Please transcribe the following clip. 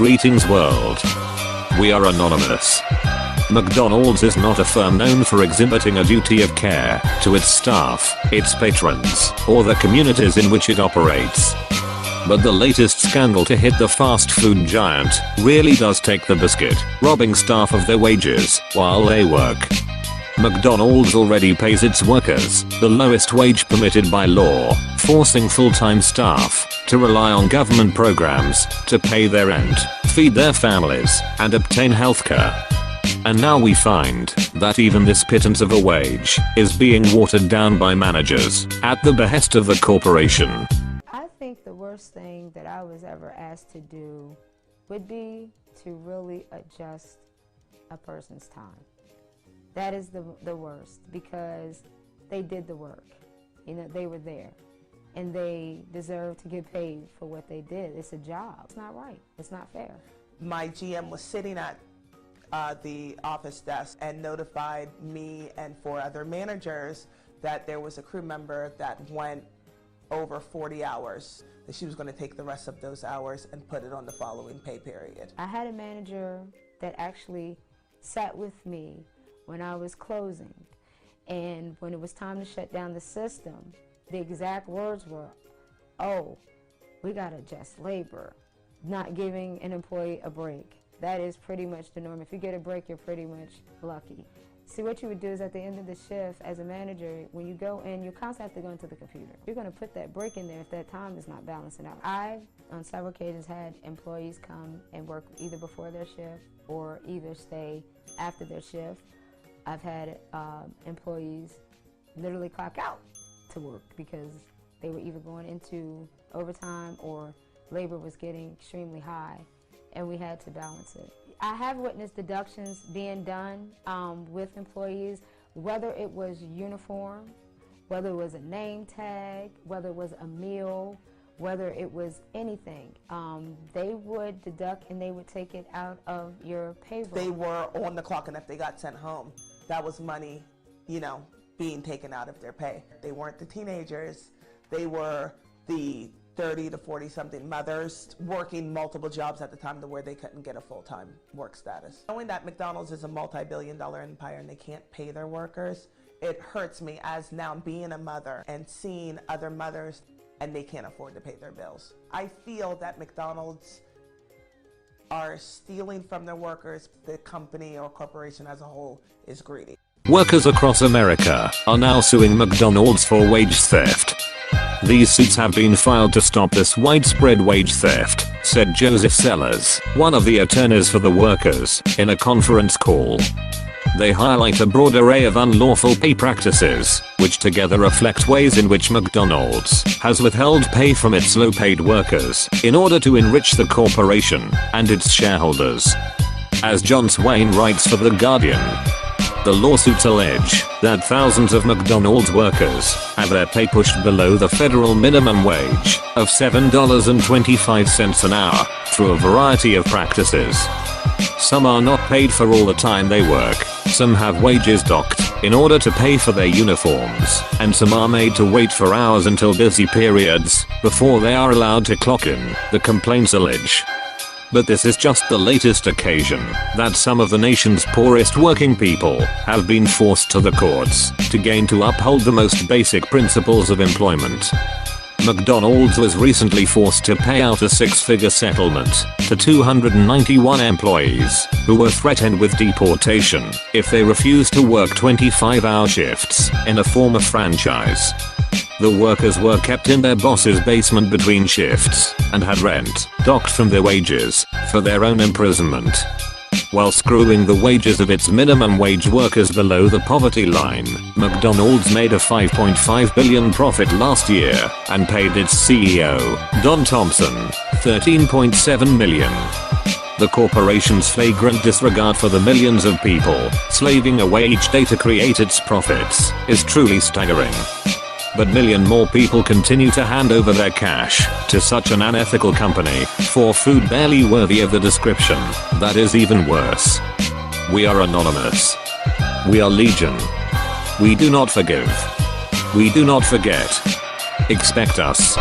Greetings world. We are anonymous. McDonald's is not a firm known for exhibiting a duty of care to its staff, its patrons, or the communities in which it operates. But the latest scandal to hit the fast food giant really does take the biscuit, robbing staff of their wages while they work. McDonald's already pays its workers the lowest wage permitted by law, forcing full-time staff to rely on government programs to pay their rent, feed their families, and obtain healthcare. And now we find that even this pittance of a wage is being watered down by managers at the behest of the corporation. I think the worst thing that I was ever asked to do would be to really adjust a person's time. That is the worst, because they did the work. You know, they were there, and they deserve to get paid for what they did. It's a job. It's not right. It's not fair. My GM was sitting at the office desk and notified me and 4 other managers that there was a crew member that went over 40 hours, that she was going to take the rest of those hours and put it on the following pay period. I had a manager that actually sat with me when I was closing, and when it was time to shut down the system, the exact words were, "Oh, we got to adjust labor," not giving an employee a break. That is pretty much the norm. If you get a break, you're pretty much lucky. See, what you would do is at the end of the shift, as a manager, when you go in, you constantly have to go into the computer. You're going to put that break in there if that time is not balancing out. I've, on several occasions, had employees come and work either before their shift or either stay after their shift. I've had employees literally clock out to work because they were either going into overtime or labor was getting extremely high, and we had to balance it. I have witnessed deductions being done with employees, whether it was uniform, whether it was a name tag, whether it was a meal, whether it was anything. They would deduct and they would take it out of your payroll. They were on the clock, and if they got sent home, that was money, being taken out of their pay. They weren't the teenagers. They were the 30 to 40 something mothers working multiple jobs at the time to where they couldn't get a full-time work status. Knowing that McDonald's is a multi-billion-dollar empire and they can't pay their workers, it hurts me as now being a mother and seeing other mothers and they can't afford to pay their bills. I feel that McDonald's are stealing from their workers. The company or corporation as a whole is greedy. Workers across America are now suing McDonald's for wage theft. These suits have been filed to stop this widespread wage theft, said Joseph Sellers, one of the attorneys for the workers, in a conference call. They highlight a broad array of unlawful pay practices, which together reflect ways in which McDonald's has withheld pay from its low-paid workers in order to enrich the corporation and its shareholders. As John Swain writes for The Guardian, the lawsuits allege that thousands of McDonald's workers have their pay pushed below the federal minimum wage of $7.25 an hour through a variety of practices. Some are not paid for all the time they work, some have wages docked in order to pay for their uniforms, and some are made to wait for hours until busy periods before they are allowed to clock in, the complaints allege. But this is just the latest occasion that some of the nation's poorest working people have been forced to the courts to uphold the most basic principles of employment. McDonald's was recently forced to pay out a 6-figure settlement to 291 employees who were threatened with deportation if they refused to work 25-hour shifts in a former franchise. The workers were kept in their boss's basement between shifts and had rent docked from their wages for their own imprisonment. While screwing the wages of its minimum wage workers below the poverty line, McDonald's made a $5.5 billion profit last year and paid its CEO, Don Thompson, $13.7 million. The corporation's flagrant disregard for the millions of people slaving away each day to create its profits is truly staggering. But million more people continue to hand over their cash to such an unethical company for food barely worthy of the description that is even worse. We are anonymous. We are legion. We do not forgive. We do not forget. Expect us.